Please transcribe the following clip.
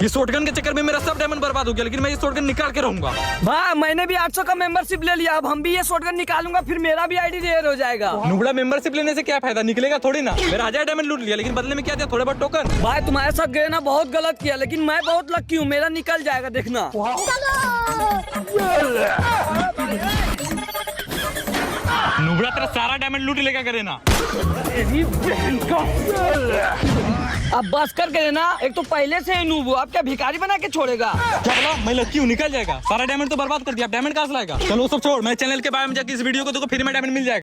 ये शॉटगन के चक्कर में मेरा सब डायमंड बर्बाद हो गया, लेकिन मैं ये शॉटगन निकाल के रहूंगा। भाई मैंने भी 800 का मेंबरशिप ले लिया, अब हम भी ये शॉटगन निकालूंगा, फिर मेरा भी आईडी रेयर हो जाएगा। नुबड़ा मेंबरशिप लेने से क्या फायदा, निकलेगा थोड़ी ना। मेरा 1000 डायमंड लूट लिया, लेकिन बदले में क्या दिया, थोड़े बहुत टोकन। भाई तुम्हारे साथ गए ना बहुत गलत किया, लेकिन मैं बहुत लकी हूँ, मेरा निकल जाएगा देखना। नुबड़ा तेरा सारा डायमंड लूट लेगा करे ना। अब बस कर गए ना, एक तो पहले से ही नूब हो, अब क्या भिखारी बना के छोड़ेगा। क्या बोला, मैं लकी हूँ, निकल जाएगा। सारा डायमंड तो बर्बाद कर दिया, अब डायमंड कहाँ से लाएगा। चलो सब छोड़, मैं चैनल के बारे में जाके इस वीडियो को देखो, फिर में डायमंड मिल जाएगा।